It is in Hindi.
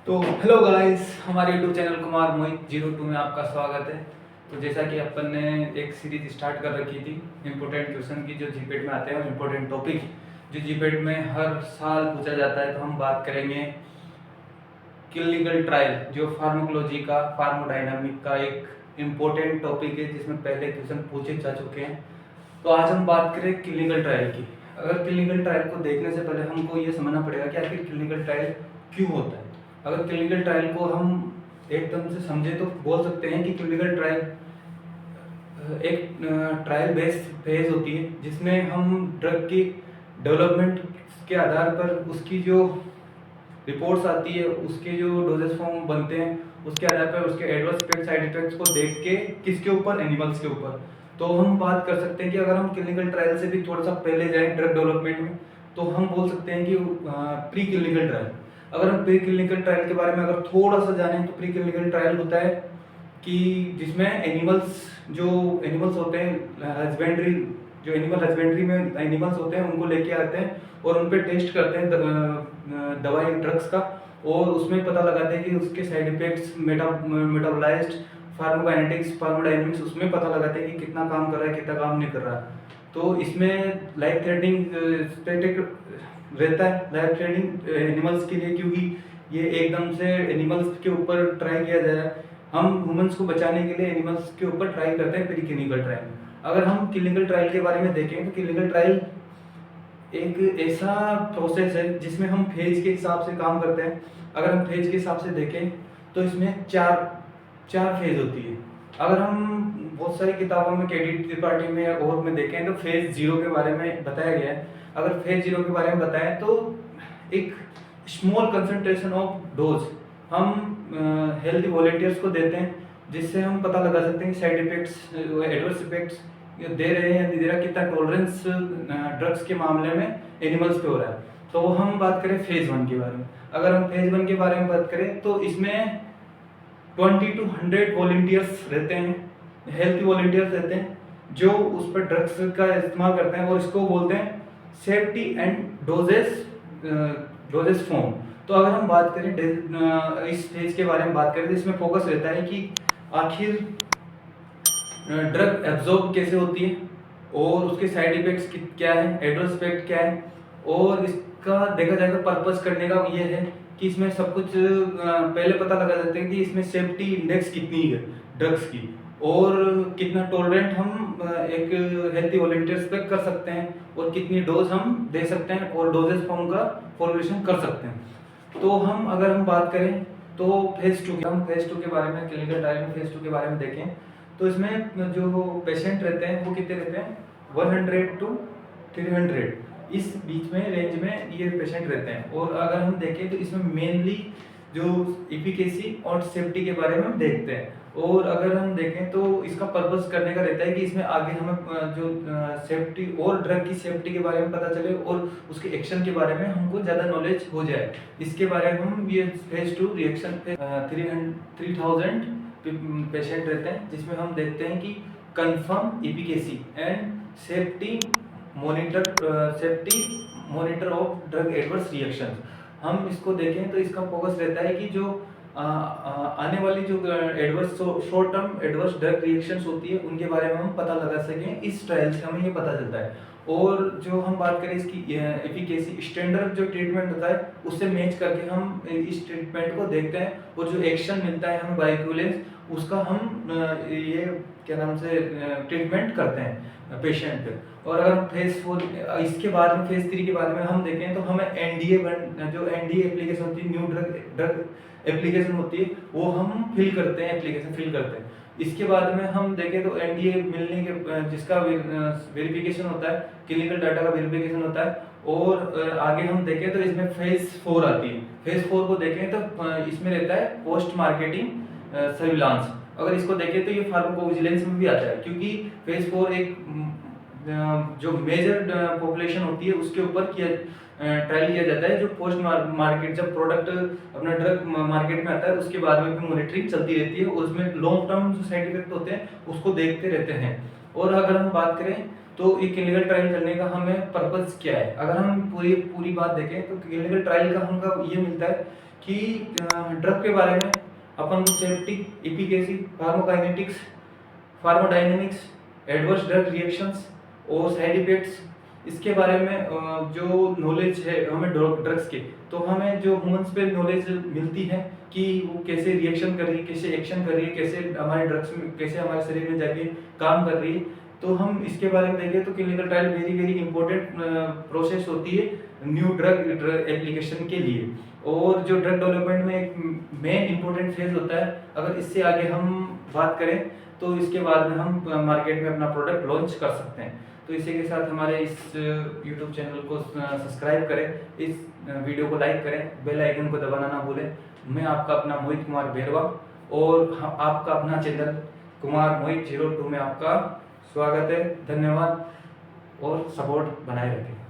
तो हेलो गाइस, हमारे यूट्यूब चैनल कुमार मोहित 02 में आपका स्वागत है। तो जैसा कि अपन ने एक सीरीज स्टार्ट कर रखी थी इम्पोर्टेंट क्वेश्चन की, जो जीपेट में आते हैं, और इम्पोर्टेंट टॉपिक जो जीपेट में हर साल पूछा जाता है। तो हम बात करेंगे क्लिनिकल ट्रायल, जो फार्माकोलॉजी का, फार्मोडायनामिक का एक इम्पोर्टेंट टॉपिक है, जिसमें पहले क्वेश्चन पूछे जा चुके हैं। तो आज हम बात करें क्लिनिकल ट्रायल की। अगर क्लिनिकल ट्रायल को देखने से पहले हमको ये समझना पड़ेगा कि आखिर क्लिनिकल ट्रायल क्यों होता है। अगर क्लिनिकल ट्रायल को हम एकदम से समझे तो बोल सकते हैं कि क्लिनिकल ट्रायल एक ट्रायल बेस्ड फेज होती है, जिसमें हम ड्रग की डेवलपमेंट के आधार पर उसकी जो रिपोर्ट्स आती है, उसके जो डोजेस फॉर्म बनते हैं, उसके आधार पर उसके एडवर्स इफेक्ट, साइड इफेक्ट्स को देख के, किसके ऊपर, एनिमल्स के ऊपर। तो हम बात कर सकते हैं कि अगर हम क्लिनिकल ट्रायल से भी थोड़ा सा पहले जाएं ड्रग डेवलपमेंट में, तो हम बोल सकते हैं कि प्री क्लिनिकल ट्रायल। अगर हम प्री क्लिनिकल ट्रायल के बारे में अगर थोड़ा सा जानें, तो प्री क्लिनिकल ट्रायल होता है कि जिसमें एनिमल्स होते हैं हस्बेंड्री, जो एनिमल हस्बेंड्री में एनिमल्स होते हैं, उनको लेके आते हैं और उन पे टेस्ट करते हैं दवाई, ड्रग्स का, और उसमें पता लगाते हैं कि उसके साइड इफेक्ट्स, मेटाबोलाइज्ड, फार्माकोकाइनेटिक्स, फार्मोडायनामिक्स, उसमें पता लगाते हैं कि कितना काम कर रहा है, कितना काम नहीं कर रहा है। तो इसमें लाइफ थ्रेटनिंग रहता है, लाइफ थ्रेटनिंग एनिमल्स के लिए, क्योंकि ये एकदम से एनिमल्स के ऊपर ट्राई किया जा रहा है। हम ह्यूमंस को बचाने के लिए एनिमल्स के ऊपर ट्राई करते हैं प्री क्लिनिकल ट्रायल। अगर हम क्लिनिकल ट्रायल के बारे में देखें, तो क्लिनिकल ट्रायल एक ऐसा प्रोसेस है जिसमें हम फेज के हिसाब से काम करते हैं। अगर हम फेज के हिसाब से देखें तो इसमें चार फेज होती है। अगर हम बहुत सारी किताबों में, क्रेडिट त्रिपाठी में और में देखें, तो फेज 0 के बारे में बताया गया है। अगर फेज 0 के बारे में बताएं तो एक स्मॉल कंसंट्रेशन ऑफ डोज हम हेल्थी वॉलेंटियर्स को देते हैं, जिससे हम पता लगा सकते हैं कि साइड इफेक्ट्स, एडवर्स इफेक्ट्स दे रहे हैं या नहीं दे रहा, कितना टॉलरेंस ड्रग्स के मामले में एनिमल्स पे हो रहा है। तो हम बात करें फेज 1 के बारे में। अगर हम फेज 1 के बारे में बात करें तो इसमें 20 to 100 वॉलेंटियर्स रहते हैं, हेल्थी वॉलेंटियर्स रहते हैं, जो उस पर ड्रग्स का इस्तेमाल करते हैं, और इसको बोलते हैं सेफ्टी एंड डोजेस फॉर्म। तो अगर हम बात करें इस फेज के बारे में बात करें, तो इसमें फोकस रहता है कि आखिर ड्रग एब्जॉर्ब कैसे होती है, और उसके साइड इफेक्ट्स क्या है, एडवर्स इफेक्ट क्या है, और इसका देखा जाएगा पर्पस करने का ये है कि इसमें सब कुछ पहले पता लगा जाते हैं कि इसमें सेफ्टी इंडेक्स कितनी है ड्रग्स की, और कितना टॉलरेंट हम एक हेल्थी वॉलेंटियर्स पे कर सकते हैं, और कितनी डोज हम दे सकते हैं, और डोजेस फॉर्म का फॉर्मुलेशन कर सकते हैं। तो अगर हम बात करें तो फेज 2 के बारे में, क्लिनिकल ट्रायल में फेज 2 के बारे में देखें, तो इसमें जो पेशेंट रहते हैं वो कितने रहते हैं, 100 to 300, इस बीच में रेंज में ये पेशेंट रहते हैं। और अगर हम देखें तो इसमें मेनली जो एफिकेसी और सेफ्टी के बारे में हम देखते हैं। और अगर हम देखें तो इसका पर्पस करने का रहता है कि इसमें आगे हमें जो सेफ्टी और ड्रग की सेफ्टी के बारे में पता चले, और उसके एक्शन के बारे में हमको ज़्यादा नॉलेज हो जाए। इसके बारे में हम ये फेज 2 रिएक्शन पे 3000 पेशेंट रहते हैं, जिसमें हम देखते हैं कि confirm efficacy and safety monitor of drug adverse reactions. हम इसको देखें तो इसका फोकस रहता है कि जो आने वाली जो adverse short term adverse drug reactions होती है, उनके बारे में हम पता लगा सकें। इस ट्रायल से हमें ये पता चलता है। और जो हम बात करें इसकी एफिकेसी, स्टैंडर्ड जो ट्रीटमेंट होता है उससे मैच करके हम इस ट्रीटमेंट को देखते हैं, और जो एक्शन मिलता है हमें बायोइक्विवेलेंस, उसका हम ये क्या नाम से ट्रीटमेंट करते हैं पेशेंट पे। और अगर फेज 4 इसके बाद में फेज 3 के बारे में हम देखें, तो हमें जो एनडीए एप्लीकेशन होती है, न्यू ड्रग एप्लीकेशन होती है, वो हम फिल करते हैं, एप्लीकेशन फिल करते हैं। इसके बाद में हम देखें तो एनडीए मिलने के जिसका वेरिफिकेशन होता है, क्लिनिकल डाटा का वेरिफिकेशन होता है। और आगे हम देखें तो इसमें फेज 4 आती है। फेज 4 को देखें तो इसमें रहता है पोस्ट मार्केटिंग सर्विलांस। अगर इसको देखें तो ये फार्माकोविजिलेंस में भी आता है, क्योंकि फेज 4 एक जो मेजर पॉपुलेशन होती है उसके ऊपर ट्रायल किया जाता है। जो पोस्ट मार्केट, जब प्रोडक्ट अपना ड्रग मार्केट में आता है, उसके बाद में भी मॉनिटरिंग चलती रहती है, और उसमें लॉन्ग टर्म जो साइड इफेक्ट होते हैं उसको देखते रहते हैं। और अगर हम बात करें तो ये क्लिनिकल ट्रायल करने का हमें पर्पस क्या है, अगर हम पूरी बात देखें तो क्लिनिकल ट्रायल का हमको ये मिलता है कि ड्रग के बारे में अपन को safety, efficacy, pharmacokinetics, pharmacodynamics, adverse drug reactions और साइड इफेक्ट्स, इसके बारे में जो नॉलेज है हमें ड्रग्स के, तो हमें जो ह्यूमंस पे नॉलेज मिलती है कि वो कैसे रिएक्शन कर रही है, कैसे एक्शन कर रही है, कैसे हमारे ड्रग्स में, कैसे हमारे शरीर में जाके काम कर रही है। तो हम इसके बारे में देखें तो clinical trial very very important process होती है न्यू ड्रग एप्लीकेशन के लिए, और जो ड्रग डेवलपमेंट में एक मेन इंपॉर्टेंट फेज होता है। अगर इससे आगे हम बात करें तो इसके बाद में हम मार्केट में अपना प्रोडक्ट लॉन्च कर सकते हैं। तो इसी के साथ हमारे इस यूट्यूब चैनल को सब्सक्राइब करें, इस वीडियो को लाइक करें, बेल आइकन को दबाना ना भूलें। मैं आपका अपना मोहित कुमार बेरवा और आपका अपना चैनल कुमार मोहित 02 में आपका स्वागत है। धन्यवाद और सपोर्ट बनाए रखें।